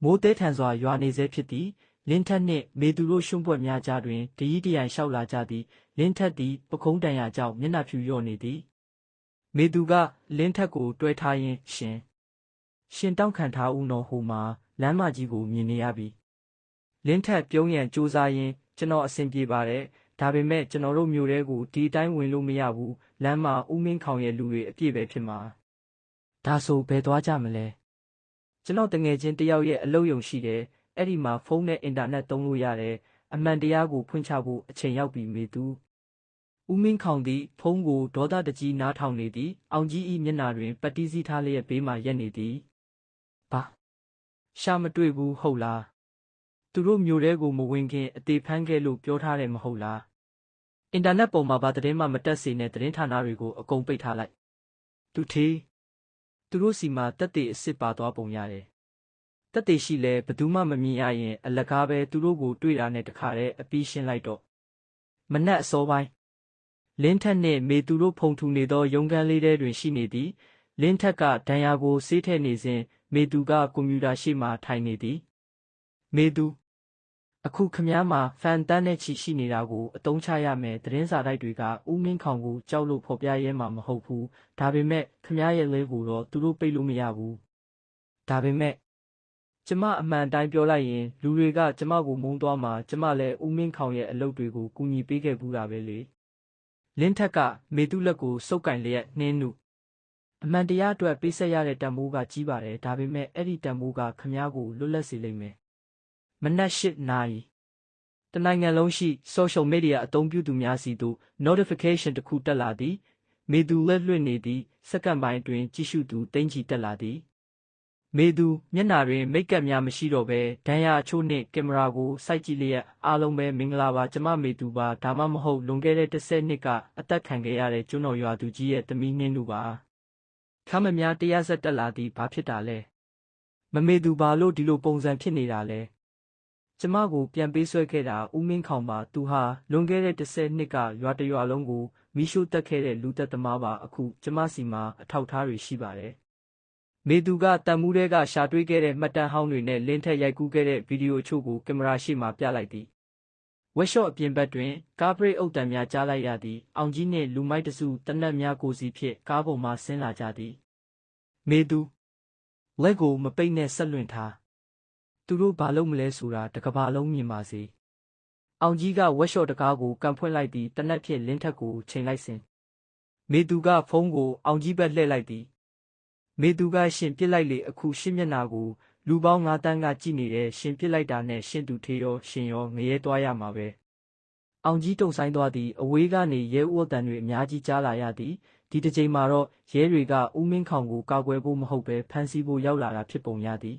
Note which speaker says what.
Speaker 1: မိုးတဲထန်စွာရွာနေဆဲဖြစ်သည်လင်းထက်နှင့်မေသူတို့ရှုံးပွက်များကြားတွင်တရီးတရိုင်လျှောက်လာကြသည်လင်းထက်သည်ပခုံးတန်ရာကြောင့်မျက်နှာဖြူလျော့နေသည်မေသူကလင်းထက်ကိုတွဲထားရင်းရှင်တောင့်ခံထားဦးနော်ဟိုမှာလမ်းမကြီးကိုမြင်နေရပြီလင်းထက်ပြုံးရန်ကြိုးစားရင်းကျွန်တော်အဆင်ပြေပါတယ်ဒါပေမဲ့ကျွန်တော်တို့မြို့ထဲကိုဒီအတိုင်းဝင်လို့မရဘူးလမ်းမှာဦးမင်းခေါင်ရဲ့လူတွေအပြည့်ပဲဖြစ်မှာဒါဆိုဘယ်သွားကြမလဲကျွန်တော်တငယ်ချင်းတယောက်ရဲ့အလုပ်ယုံရှိတယ်အဲ့ဒီမှာဖုန်းနဲ့အင်တာနက်သုံးလို့ရတယ်အမှန်တရားကိုဖွင့်ချဖို့အချိန်ရောက်ပြီမေသူဦးမင်းခေါင်သည်ဖုန်းကိုဒေါသတကြီးနားထောင်နေသည်အောင်ကြီး၏မျက်နှာတွင်ပတ်တီးစည်းထားလျက်ဘေးမှရက်နေသည်ဘာရှာမတွေ့ဘူးဟုတ်လားသူတို့မျိုးတဲကိုမဝင်ခင်အသေးဖမ်းခဲ့လို့ပြောထားတယ်မဟုတ်လားအင်တာနက်ပေါ်မှာဘာသတင်းမှမတက်စေနဲ့သတင်းဌာနတွေကိုအကုန်ပိတ်ထားလိုက်သူတို့စီမှာတက်တေအစ်စ်ပါသွားပုံရတယ်တက်တေရှိလဲဘသူမှမမြင်ရရင်အလကားပဲသူတို့ကိုတွေ့တာနဲ့တခါတည်းအပြီးရှင်းလိုက်တော့မနက်အစောပိုင်းလင်းထက်နှင့်မေသူတို့ဖုန်ထူနေသောရုံးခန်းလေးထဲတွင်ရှိနေသည်လင်းထက်ကဒဏ်ရာကိုဆေးထည့်နေစဉ်မေသူကကွန်ပျူတာရှေ့မှထိုင်နေသည်မေသူအခုခမားမှာဖန်တန်းတဲ့ချီရှိနေတာကိုအတုံးချရမယ်သတင်းစာတိုက်တွေကဦးမင်းခေါင်ကိုကြောက်လို့ဖော်ပြရဲမှာမဟုတ်ဘူးဒါပေမဲ့ခမားရဲ့လဲကိုတော့သူတို့ပိတ်လို့မရဘူးဒါပေမဲ့ကျမအမှန်တိုင်းပြောလိုက်ရင်လူတွေကကျမကိုမုန်းသွားမှာကျမလည်းဦးမင်းခေါင်ရဲ့အလုပ်တွေကိုကူညီပေးခဲ့ဘူးတာပဲလေလင်းထက်ကမေသူလက်ကိုစုပ်ကင်လျက်နှင်းနုအမှန်တရားအတွက်ပေးဆက်ရတဲ့တန်ဖိုးကကြီးပါတယ်ဒါပေမဲ့အဲ့ဒီတန်ဖိုးကခမားကိုလွတ်လပ်စေလိမ့်မယ်မနက်၈ နာရီတနိုင်ငံလုံးရှိ social media အသုံးပြုသူများစီသို့ notification တစ်ခုတက်လာသည်မေသူလက်လွှင့်နေသည့်စက္ကန့်ပိုင်းတွင်ကြည့်ရှုသူတိမ့်ချီတက်လာသည်မေသူမျက်နှာတွင်မိတ်ကပ်များမရှိတော့ဘဲဒဏ်ရာအချို့နှင့်ကင်မရာကိုစိုက်ကြည့်လျက်အားလုံးပဲမင်္ဂလာပါကျမမေသူပါဒါမှမဟုတ်လွန်ခဲ့တဲ့10 နှစ်ကအသက်ခံခဲ့ရတဲ့ကျွန်းတော်ရွာသူကြီးရဲ့သမီးနှင်းလူပါခမများတရားဆက်တက်လာသည်ဘာဖြစ်တာလဲမမေသူဘာလို့ဒီလိုပုံစံဖြစ်နေတာလဲကျမကိုပြန်ပေးဆွဲခဲ့တာဦးမင်းခေါင်ပါသူဟာလွန်ခဲ့တဲ့10 နှစ်ကရွာတရွာလုံးကိုမီးရှို့တက်ခဲ့တဲ့လူသက်သမားပါအခုကျမစီမှာအထောက်အထားတွေရှိပါတယ်မေသူကတန်မှုတွေကရှာတွေ့ခဲ့တဲ့မှတ်တမ်းဟောင်းတွေနဲ့လင်းထက်ရိုက်ကူးခဲ့တဲ့ဗီဒီယိုအချို့ကိုကင်မရာရှေ့မှာပြလိုက်သည်ဝက်ရှော့အပြင်ဘက်တွင်ကားဘရိတ်အုပ်တံများကြားလိုက်ရသည်အောင်ကြီးနှင့်လူမိုက်တစုတနက်များကိုစီဖြင့်ကားပေါ်မှဆင်းလာကြသည်မေသူလက်ကိုမပိတ်နဲ့ဆက်လွင့်ထားသူတို့ဘာလုပ်မလဲဆိုတာတကဘာလုံးမြင်ပါစေအောင်ကြီးကဝက်ရှော့တကားကိုကန်ဖွင့်လိုက်သည်တနက်ဖြင့်လင်းထက်ကိုချိန်လိုက်စဉ်မေသူကဖုန်းကိုအောင်ကြီးဘက်လှည့်လိုက်သည်မေသူကရှင်ပြစ်လိုက်လေအခုရှင်းမျက်နှာကိုလူပေါင်း9 တန်းကကြည့်နေတယ်ရှင်ပြစ်လိုက်တာနဲ့ရှင်သူထေရောရှင်ရောငရဲသွားရမှာပဲအောင်ကြီးတုံဆိုင်သွားသည်အဝေးကနေရဲဥတန်တွေအများကြီးကြားလာရသည်ဒီတစ်ချိန်မှာတော့ရဲတွေကဦးမင်းခေါင်ကိုကာကွယ်ဖို့မဟုတ်ပဲဖမ်းဆီးဖို့ရောက်လာတာဖြစ်ပုံရသည်